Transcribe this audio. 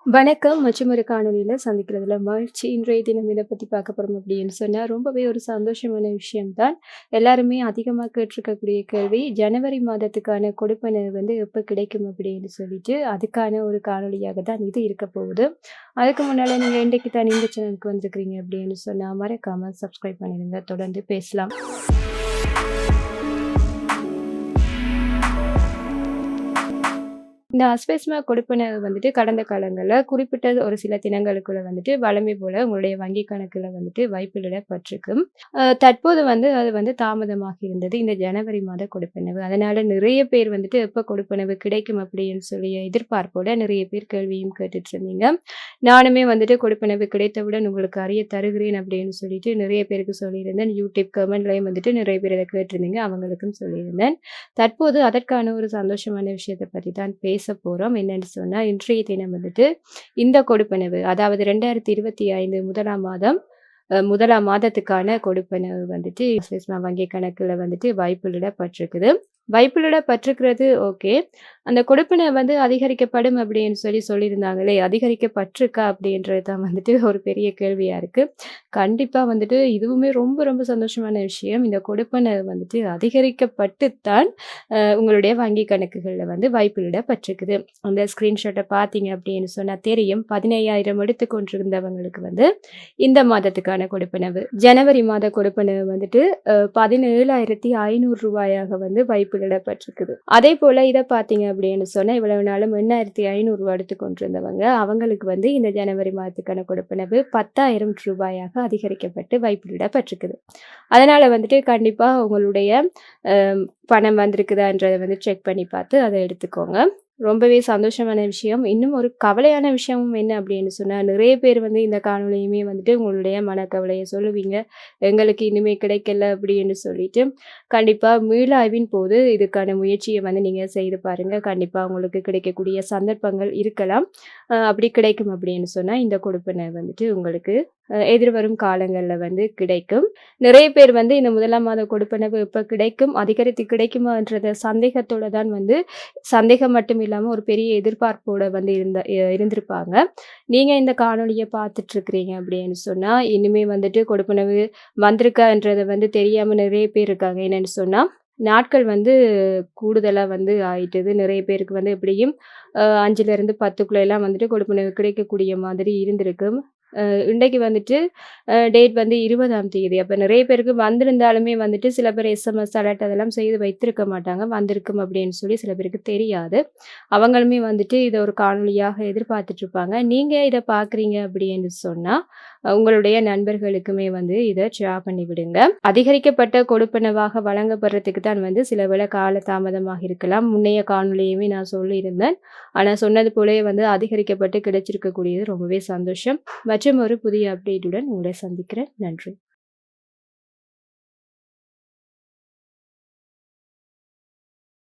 வணக்கம். மற்றும் ஒரு காணொளியில சந்திக்கிறதுல மகிழ்ச்சி. இன்றைய தினம் இத பத்தி பார்க்க போறோம் அப்படின்னு சொன்னா, ரொம்பவே ஒரு சந்தோஷமான விஷயம் தான். எல்லாருமே அதிகமா கேட்டிருக்கக்கூடிய கேள்வி, ஜனவரி மாதத்துக்கான கொடுப்பனவு வந்து எப்ப கிடைக்கும் அப்படின்னு சொல்லிட்டு, அதுக்கான ஒரு காணொளியாக தான் இது இருக்க போகுது. அதுக்கு முன்னால நீங்க இன்றைக்கு தான் இந்த சேனலுக்கு வந்திருக்கிறீங்க அப்படின்னு சொன்னா, மறக்காம சப்ஸ்கிரைப் பண்ணிடுங்க. தொடர்ந்து பேசலாம். இந்த அஸ்பெஸ்மா கொடுப்பனவு வந்துட்டு கடந்த காலங்கள்ல குறிப்பிட்ட ஒரு சில தினங்களுக்குள்ள வந்துட்டு வழமை போல உங்களுடைய வங்கி கணக்குல வந்துட்டு வைப்பிலிடப்பட்டிருக்கும். தற்போது வந்து அது வந்து தாமதமாக இருந்தது. இந்த ஜனவரி மாத கொடுப்பனவு. அதனால நிறைய பேர் வந்துட்டு எப்ப கொடுப்பனவு கிடைக்கும் அப்படின்னு சொல்லி எதிர்பார்ப்போட நிறைய பேர் கேள்வியும் கேட்டுட்டு இருந்தீங்க. நானுமே வந்துட்டு கொடுப்பனவு கிடைத்தவுடன் உங்களுக்கு அறிய தருகிறேன் அப்படின்னு சொல்லிட்டு நிறைய பேருக்கு சொல்லியிருந்தேன். யூடியூப் கமெண்ட்லயும் வந்துட்டு நிறைய பேர் இத கேட்டிருந்தீங்க. அவங்களுக்கும் சொல்லியிருந்தேன். தற்போது அதற்கான ஒரு சந்தோஷமான விஷயத்த பத்தி தான் பேச போறோம். என்னன்னு சொன்னா, இன்றைய தினம் வந்துட்டு இந்த கொடுப்பனவு, அதாவது 2025 முதலாம் மாதம் முதலாம் மாதத்துக்கான கொடுப்பனவு வந்துட்டு ஸ்விஸ் வங்கி கணக்குல வந்துட்டு வைப்பிலிடப்பட்டிருக்குது. வைப்பிலிடப்பட்டிருக்கிறது ஓகே. அந்த கொடுப்பனவு வந்து அதிகரிக்கப்படும் அப்படின்னு சொல்லியிருந்தாங்களே, அதிகரிக்கப்பட்டிருக்கா அப்படின்றது தான் வந்துட்டு ஒரு பெரிய கேள்வியா இருக்கு. கண்டிப்பா வந்துட்டு இதுவுமே ரொம்ப ரொம்ப சந்தோஷமான விஷயம். இந்த கொடுப்பனவு வந்துட்டு அதிகரிக்கப்பட்டு தான் உங்களுடைய வங்கி கணக்குகள்ல வந்து வைப்பிலிடப்பட்டிருக்குது. அந்த ஸ்கிரீன்ஷாட்ட பார்த்தீங்க அப்படின்னு சொன்னா தெரியும். 15,000 எடுத்துக் கொண்டிருந்தவங்களுக்கு வந்து இந்த மாதத்துக்கான கொடுப்பனவு. ஜனவரி மாத கொடுப்பனவு வந்துட்டு ரூ. 17,500 வந்து வைப்பிலிடப்பட்டிருக்குது. அதேபோல இத பார்த்தீங்க அப்படின்னு சொன்னா, இவ்வளவு நாளும் ரூ. 8,500 எடுத்துக் கொண்டிருந்தவங்க, அவங்களுக்கு வந்து இந்த ஜனவரி மாதத்துக்கான கொடுப்பனவு ரூ. 10,000 அதிகரிக்கப்பட்டு வைப்பிலிடப்பட்டிருக்குது. அதனால வந்துட்டு கண்டிப்பா உங்களுடைய பணம் வந்திருக்குதான்றத வந்து செக் பண்ணி பார்த்து அத எடுத்துக்கோங்க. ரொம்பவே சந்தோஷமான விஷயம். இன்னும் ஒரு கவலையான விஷயமும் என்ன அப்படின்னு சொன்னா, நிறைய பேர் வந்து இந்த காணொளியுமே வந்துட்டு உங்களுடைய மனக்கவலைய சொல்லுவீங்க. எங்களுக்கு இனிமே கிடைக்கல அப்படின்னு சொல்லிட்டு. கண்டிப்பா மீளாய்வின் போது இதுக்கான முயற்சிய வந்து நீங்க செய்து பாருங்க. கண்டிப்பா உங்களுக்கு கிடைக்கக்கூடிய சந்தர்ப்பங்கள் இருக்கலாம். அப்படி கிடைக்கும் அப்படின்னு சொன்னா, இந்த கொடுப்பன வந்துட்டு உங்களுக்கு எதிர்வரும் காலங்கள்ல வந்து கிடைக்கும். நிறைய பேர் வந்து இந்த முதலாம் மாத கொடுப்பனவு எப்ப கிடைக்கும், அதிகரித்து கிடைக்குமான்றத சந்தேகத்தோட தான் வந்து சந்தேகம் மட்டும் இல்லாம ஒரு பெரிய எதிர்பார்ப்போட வந்து இருந்திருப்பாங்க. நீங்க இந்த காணொளிய பார்த்துட்ருக்கிறீங்க அப்படின்னு சொன்னா, இனிமே வந்துட்டு கொடுப்பனவு வந்திருக்கான்றத வந்து தெரியாம நிறைய பேர் இருக்காங்க. என்னன்னு சொன்னா, நாட்கள் வந்து கூடுதலா வந்து ஆயிட்டது. நிறைய பேருக்கு வந்து எப்படியும் 5லிருந்து 10க்குள்ளலாம் வந்துட்டு கொடுப்பனவு கிடைக்கக்கூடிய மாதிரி இருந்திருக்கும். இன்றைக்கு வந்துட்டு டேட் வந்து 20ஆம் தேதி. அப்ப நிறைய பேருக்கு வந்திருந்தாலுமே வந்துட்டு சில பேர் எஸ்எம்எஸ் அலர்ட் அதெல்லாம் செய்து வைத்திருக்க மாட்டாங்க. வந்திருக்கும் அப்படின்னு சொல்லி சில பேருக்கு தெரியாது. அவங்களுமே வந்துட்டு இத ஒரு காணொளியாக எதிர்பார்த்துட்ருப்பாங்க. நீங்க இத பார்க்குறீங்க அப்படின்னு சொன்னா, உங்களுடைய நண்பர்களுக்குமே வந்து இத ஷேர் பண்ணி விடுங்க. அதிகரிக்கப்பட்ட கொடுப்பனவாக வழங்கப்படுறதுக்கு தான் வந்து சில வேளை கால தாமதமாக இருக்கலாம். முன்னைய காணொளியுமே நான் சொல்லியிருந்தேன். ஆனா சொன்னது போலவே வந்து அதிகரிக்கப்பட்டு கிடைச்சிருக்கக்கூடியது ரொம்பவே சந்தோஷம். மற்றும் ஒரு புதிய அப்டேட்டுடன் உங்களை சந்திக்கிறேன். நன்றி.